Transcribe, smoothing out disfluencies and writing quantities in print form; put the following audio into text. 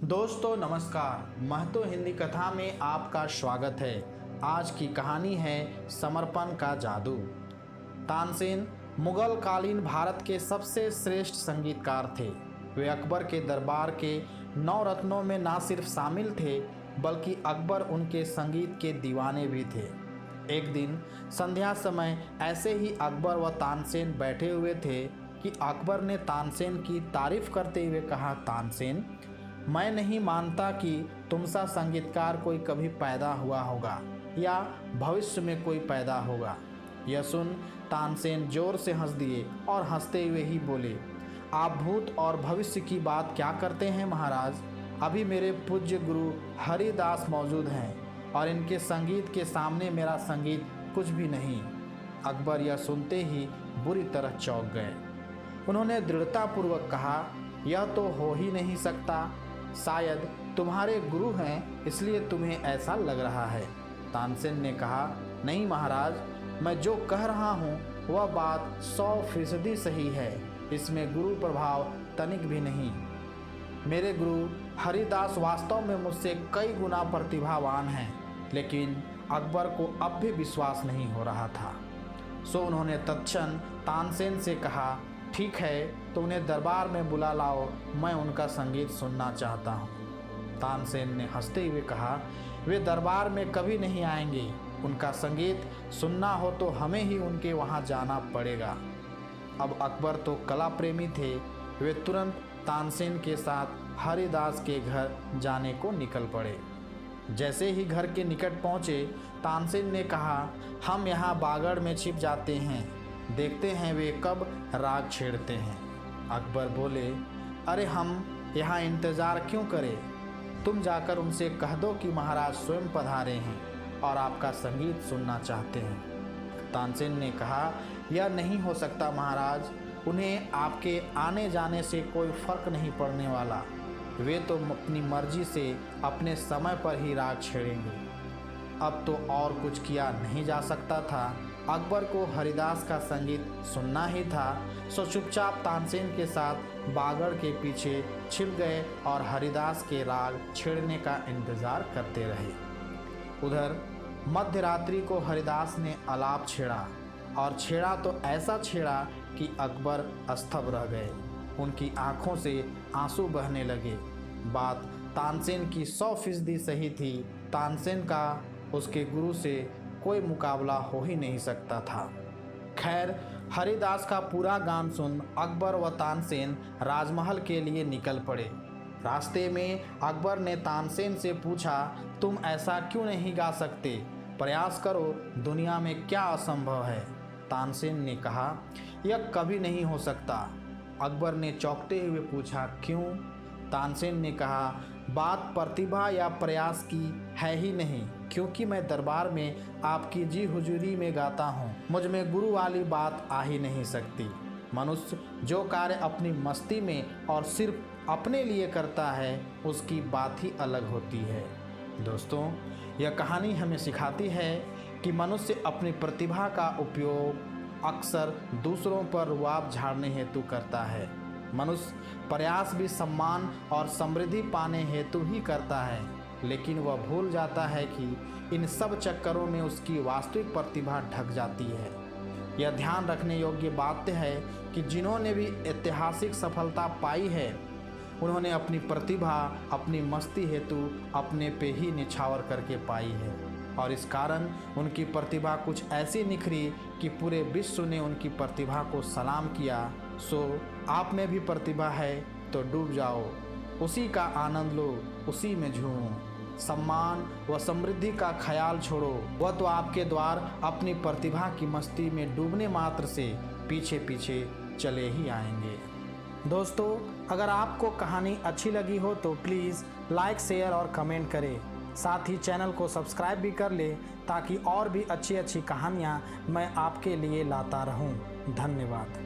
दोस्तों नमस्कार, महतो हिंदी कथा में आपका स्वागत है। आज की कहानी है समर्पण का जादू। तानसेन मुगल कालीन भारत के सबसे श्रेष्ठ संगीतकार थे। वे अकबर के दरबार के 9 रत्नों में ना सिर्फ शामिल थे बल्कि अकबर उनके संगीत के दीवाने भी थे। एक दिन संध्या समय ऐसे ही अकबर व तानसेन बैठे हुए थे कि अकबर ने तानसेन की तारीफ करते हुए कहा, तानसेन, मैं नहीं मानता कि तुमसा संगीतकार कोई कभी पैदा हुआ होगा या भविष्य में कोई पैदा होगा। यह सुन तानसेन जोर से हंस दिए और हंसते हुए ही बोले, आप भूत और भविष्य की बात क्या करते हैं महाराज। अभी मेरे पूज्य गुरु हरिदास मौजूद हैं और इनके संगीत के सामने मेरा संगीत कुछ भी नहीं। अकबर यह सुनते ही बुरी तरह चौंक गए। उन्होंने दृढ़तापूर्वक कहा, यह तो हो ही नहीं सकता। शायद तुम्हारे गुरु हैं इसलिए तुम्हें ऐसा लग रहा है। तानसेन ने कहा, नहीं महाराज, मैं जो कह रहा हूँ वह बात 100% सही है। इसमें गुरु प्रभाव तनिक भी नहीं। मेरे गुरु हरिदास वास्तव में मुझसे कई गुना प्रतिभावान हैं, लेकिन अकबर को अब भी विश्वास नहीं हो रहा था। सो उन्होंने तत्क्षण तानसेन से कहा, ठीक है, तो उन्हें दरबार में बुला लाओ, मैं उनका संगीत सुनना चाहता हूँ। तानसेन ने हंसते हुए कहा, वे दरबार में कभी नहीं आएंगे। उनका संगीत सुनना हो तो हमें ही उनके वहाँ जाना पड़ेगा। अब अकबर तो कला प्रेमी थे। वे तुरंत तानसेन के साथ हरिदास के घर जाने को निकल पड़े। जैसे ही घर के निकट पहुँचे, तानसेन ने कहा, हम यहाँ बागड़ में छिप जाते हैं, देखते हैं वे कब राग छेड़ते हैं। अकबर बोले, अरे हम यहाँ इंतज़ार क्यों करें, तुम जाकर उनसे कह दो कि महाराज स्वयं पधारे हैं और आपका संगीत सुनना चाहते हैं। तानसेन ने कहा, यह नहीं हो सकता महाराज, उन्हें आपके आने जाने से कोई फर्क नहीं पड़ने वाला। वे तो अपनी मर्जी से अपने समय पर ही राग छेड़ेंगे। अब तो और कुछ किया नहीं जा सकता था। अकबर को हरिदास का संगीत सुनना ही था। सो चुपचाप तानसेन के साथ बागड़ के पीछे छिप गए और हरिदास के राग छेड़ने का इंतज़ार करते रहे। उधर मध्य रात्रि को हरिदास ने आलाप छेड़ा और छेड़ा तो ऐसा छेड़ा कि अकबर स्तब्ध रह गए। उनकी आंखों से आंसू बहने लगे। बात तानसेन की 100% सही थी। तानसेन का उसके गुरु से कोई मुकाबला हो ही नहीं सकता था। खैर, हरिदास का पूरा गान सुन अकबर व तानसेन राजमहल के लिए निकल पड़े। रास्ते में अकबर ने तानसेन से पूछा, तुम ऐसा क्यों नहीं गा सकते, प्रयास करो, दुनिया में क्या असंभव है। तानसेन ने कहा, यह कभी नहीं हो सकता। अकबर ने चौंकते हुए पूछा, क्यों। तानसेन ने कहा, बात प्रतिभा या प्रयास की है ही नहीं, क्योंकि मैं दरबार में आपकी जी हुजूरी में गाता हूँ। मुझ में गुरु वाली बात आ ही नहीं सकती। मनुष्य जो कार्य अपनी मस्ती में और सिर्फ अपने लिए करता है, उसकी बात ही अलग होती है। दोस्तों, यह कहानी हमें सिखाती है कि मनुष्य अपनी प्रतिभा का उपयोग अक्सर दूसरों पर रुआब झाड़ने हेतु करता है। मनुष्य प्रयास भी सम्मान और समृद्धि पाने हेतु ही करता है, लेकिन वह भूल जाता है कि इन सब चक्करों में उसकी वास्तविक प्रतिभा ढक जाती है। यह ध्यान रखने योग्य बात है कि जिन्होंने भी ऐतिहासिक सफलता पाई है, उन्होंने अपनी प्रतिभा अपनी मस्ती हेतु अपने पे ही निछावर करके पाई है, और इस कारण उनकी प्रतिभा कुछ ऐसी निखरी कि पूरे विश्व ने उनकी प्रतिभा को सलाम किया। सो आप में भी प्रतिभा है तो डूब जाओ, उसी का आनंद लो, उसी में झूमो। सम्मान व समृद्धि का ख्याल छोड़ो, वह तो आपके द्वार अपनी प्रतिभा की मस्ती में डूबने मात्र से पीछे पीछे चले ही आएंगे। दोस्तों, अगर आपको कहानी अच्छी लगी हो तो प्लीज़ लाइक, शेयर और कमेंट करें। साथ ही चैनल को सब्सक्राइब भी कर ले ताकि और भी अच्छी अच्छी कहानियाँ मैं आपके लिए लाता रहूँ। धन्यवाद।